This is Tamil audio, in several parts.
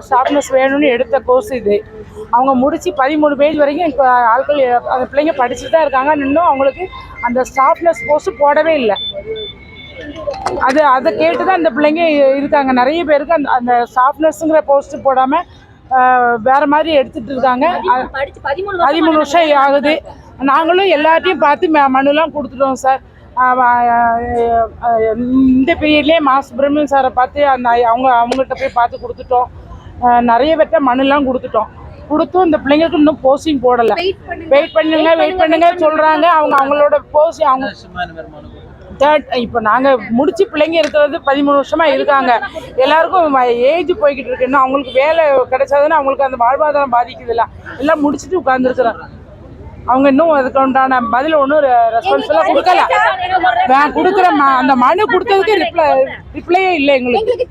ஷார்ப்னஸ் வேணும்னு எடுத்த கோர்ஸ் இது. அவங்க முடிச்சு 13 பேஜ் வரைக்கும் இப்போ ஆட்கள் அந்த பிள்ளைங்க படிச்சுட்டு தான் இருக்காங்க. இன்னும் அவங்களுக்கு அந்த ஷார்ப்னஸ் கோர்ஸ் போடவே இல்லை. அதை கேட்டு தான் அந்த பிள்ளைங்க இருக்காங்க. நிறைய பேருக்கு அந்த ஷார்ப்னஸ்ங்கிற போஸ்ட் போடாமல் வேறு மாதிரி எடுத்துகிட்டு இருக்காங்க. 13 வருஷம் ஆகுது. நாங்களும் எல்லாத்தையும் பார்த்து மனுலாம் கொடுத்துட்டோம் சார். இந்த பீரியட்லேயே சுப்பிரமணியன் சாரை பார்த்து அவங்கள்ட்ட போய் பார்த்து கொடுத்துட்டோம். நிறைய பேர்ட்ட மனுலாம் கொடுத்தும் இந்த பிள்ளைங்களுக்கு இன்னும் போஸ்டிங் போடலை. வெயிட் பண்ணுங்க சொல்கிறாங்க. அவங்களோட போஸ்டிங் அவங்க இப்போ நாங்கள் முடிச்சு பிள்ளைங்க இருக்கிறது 13 வருஷமாக இருக்காங்க. எல்லாருக்கும் ஏஜ் போய்கிட்டு இருக்கு. இன்னும் அவங்களுக்கு வேலை கிடைச்சாதுன்னா அவங்களுக்கு அந்த வாழ்வாதாரம் பாதிக்குது இல்லை. எல்லாம் முடிச்சுட்டு உட்காந்துருக்குறாங்க. அவங்க இன்னும் அதுக்கு உண்டான பதில் ஒன்றும் ரெஸ்பான்சிபிளாக கொடுக்கல. கொடுக்குற அந்த மனு கொடுத்ததுக்கு ரிப்ளையே இல்லை எங்களுக்கு.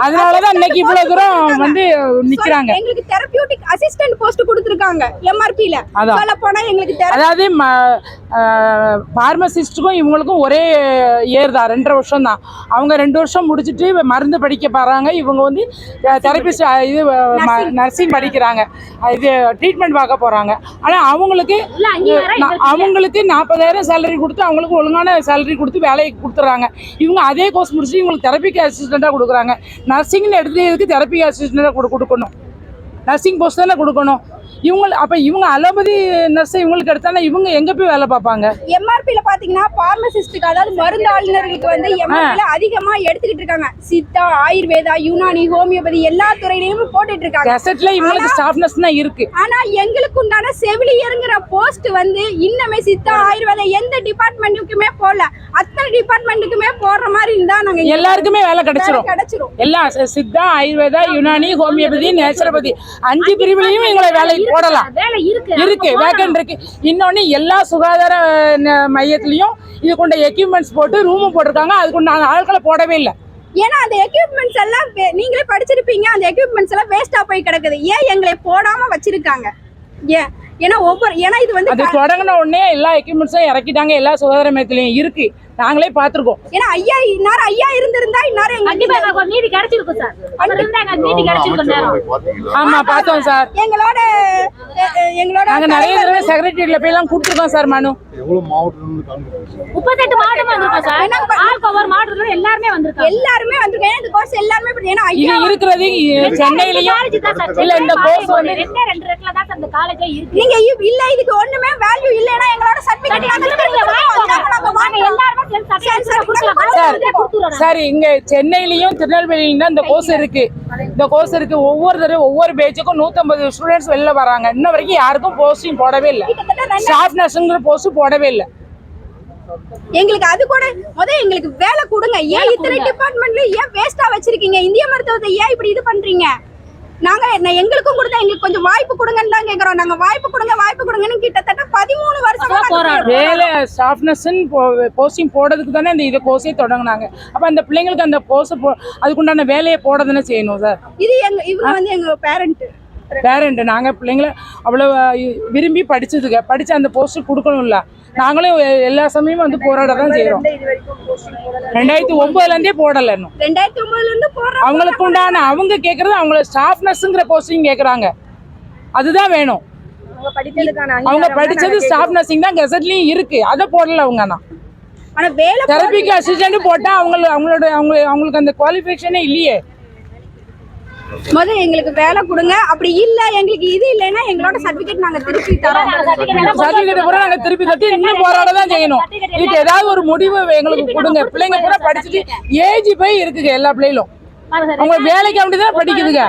அதனாலதான் இன்னைக்கு இவ்வளவு தூரம் வந்து நிக்கிறாங்க. எங்களுக்கு தெரபியூட்டிக் அசிஸ்டன்ட் போஸ்ட் கொடுத்திருக்காங்க எம்ஆர்பில. சொல்ல போனா எங்களுக்கு அதாவது பார்மசிஸ்டுக்கும் இவங்களுக்கும் ஒரே இயர் தான், 2.5 வருஷம் தான். அவங்க 2 வருஷம் முடிச்சுட்டு மருந்து படிக்க போறாங்க. இவங்க வந்து தெரபிஸ்ட் இது நர்சிங் படிக்கிறாங்க. இது ட்ரீட்மெண்ட் பார்க்க போறாங்க. ஆனா அவங்களுக்கு 40,000 சேலரி கொடுத்து அவங்களுக்கு ஒழுங்கான சேலரி கொடுத்து வேலைக்கு கொடுத்துறாங்க. இவங்க அதே கோர்ஸ் முடிச்சுட்டு இவங்களுக்கு தெரபிக்கு அசிஸ்டண்டாக கொடுக்குறாங்க. நர்சிங்னு எடுத்து தெரபிக்கு அசிஸ்டண்டாக கொடுக்கணும். நர்சிங் போஸ்ட் தானே கொடுக்கணும். இவங்க அலோபதி நர்ஸ் இவங்களுக்கு எடுத்தாலும் இவங்க எங்க போய் வேலை பார்ப்பாங்க? எம்ஆர்பில பாத்தீங்கன்னா பார்மசிஸ்டுக்கு, அதாவது மருந்து ஆளுநர்களுக்கு வந்து எம்ஆர்பில அதிகமா எடுத்துக்கிட்டு இருக்காங்க. சித்தா, ஆயுர்வேதா, யுனானி, ஹோமியோபதி எல்லா துறையிலயும் போட்டுட்டு இருக்காங்க. கெசட்ல இவங்களுக்கு ஸ்டாஃப்னஸ் தான் இருக்கு. ஆனா எங்களுக்கு உண்டான செவிலியர்ங்கிற போஸ்ட் வந்து இன்னமே சித்தா, ஆயுர்வேதா எந்த டிபார்ட்மெண்ட்டுக்குமே போடல. அத்தனை டிபார்ட்மெண்ட்டுக்குமே போடுற மாதிரி இருந்தா நாங்க எல்லாருக்குமே வேலை கிடைச்சிரும். எல்லாம் சித்தா, ஆயுர்வேதா, யுனானி, ஹோமியோபதி, நேச்சுரோபதி 5 பிரிவுலையும் எங்களை வேலை போடலாம். இருக்கு, வேக்கன்ட் இருக்கு. இன்னொன்னு எல்லா சுகாதார மையத்திலையும் இது கொண்ட எக்யூப்மெண்ட்ஸ் போட்டு ரூம் போட்டிருக்காங்க. அதுக்கு ஆட்களை போடவே இல்லை. ஏன்னா அந்த எக்யூப்மெண்ட்ஸ் எல்லாம் நீங்களே படிச்சிருப்பீங்க. அந்த எக்யூப்மெண்ட்ஸ் எல்லாம் வேஸ்டா போய் கிடக்குது. ஏன் எங்களை போடாம வச்சிருக்காங்க? ஏன்னா இது வந்து அது தொடங்கின உடனே எல்லா எக்யூப்மெண்ட்ஸும் இறக்கிட்டாங்க. எல்லா சுகாதார மையத்திலையும் இருக்கு. நாங்களே பாத்துருக்கோம். ஏன்னா ஐயா இருந்திருந்தா இந்நேரம் நீதி கிடைச்சிருக்கும் சார். நீதி கிடைச்சிருக்கும். ஆமா பார்த்தோம் சார். எங்களோட நாங்க நிறைய தடவை செக்ரட்டரியேட்ல போய் எல்லாம் கொடுத்துருக்கோம் சார் மனு. 38 மாவட்டம் வந்திருக்கோம் சார். ஒவ்வொரு மாவட்டத்துல எல்லாருமே வந்திருக்காங்க. இந்த கோர்ஸ் எல்லாருமே ஏன்னா இது இருக்கிறது சென்னையிலயும் இல்ல. இந்த கோர்ஸ் வந்து 2 இடத்துல தான் அந்த காலேஜே இருக்கு. நீங்க இல்ல இதுக்கு ஒண்ணுமே வேல்யூ இல்லனா எங்களோட சர்டிபிகேட் சார் இங்க சென்னையிலயும் திருநெல்வேலியிலும் தான் இந்த கோர்ஸ் இருக்கு. ஒவ்வொரு தடவை ஒவ்வொரு பேட்சுக்கும் 150 ஸ்டூடெண்ட்ஸ் வெளில வராங்க. இன்ன வரைக்கும் யாருக்கும் போஸ்டிங் போடவே இல்லை. ஸ்டாஃப் நர்ஸுங்கிற போஸ்ட் போடவே இல்லை. எங்களுக்கு அது கூட எங்களுக்கு வேலை கொடுங்க. ஏன் இத்தனை டிபார்ட்மெண்ட்ல ஏன் வேஸ்டா வச்சிருக்கீங்க? இந்திய மருத்துவத்தை ஏன் இப்படி இது பண்றீங்க? எங்களுக்கும் கொடுத்தா எங்களுக்கு கொஞ்சம் வாய்ப்பு கொடுங்கன்னு தான் கேக்குறோம். நாங்க வாய்ப்பு கொடுங்கன்னு கிட்டத்தட்ட 13 வருஷமா வேலை ஸ்டாஃப்னஸ் போஸ்டிங் போடுறதுக்கு தானே இந்த கோர்ஸே தொடங்கினாங்க. அப்ப அந்த பிள்ளைங்களுக்கு அந்த கோர்ஸ் அதுக்குண்டான வேலையை போட தானே செய்யணும் சார். இவங்க வந்து எங்க பேரண்ட் நாங்கள் பிள்ளைங்களை அவ்வளோ விரும்பி படித்து அந்த போஸ்ட்டு கொடுக்கணும்ல. நாங்களும் எல்லா சமயமும் வந்து போராட தான் செய்கிறோம். 2009 போடலை. இன்னும் 2009 அவங்களுக்கு உண்டான அவங்க கேட்குறது அவங்கள ஸ்டாஃப் நர்ஸுங்கிற போஸ்டிங் கேட்குறாங்க. அதுதான் வேணும். அவங்க படித்தது ஸ்டாஃப் நர்சிங் தான், கெசட்லேயும் இருக்குது. அதை போடலை அவங்க. ஆனால் தெரபிக்கு அசிஸ்டன்ட் போட்டால் அவங்களுக்கு அந்த குவாலிஃபிகேஷனே இல்லையே. எங்களுக்கு வேலை கொடுங்க. அப்படி இல்ல எங்களுக்கு இது இல்லைன்னா எங்களோட சர்டிபிகேட் நாங்க திருப்பி தரோம். சர்டிபிகேட் பூரா நாங்க திருப்பி தட்டி இன்னும் போராட தான் செய்யணும். இதுக்கு ஏதாவது ஒரு முடிவு எங்களுக்கு கொடுங்க. பிள்ளைங்க பூரா படிச்சுட்டு ஏஜ் போய் இருக்குங்க. எல்லா பிள்ளைகளும் அவங்க வேலைக்கு அப்படிதான் படிக்குதுங்க.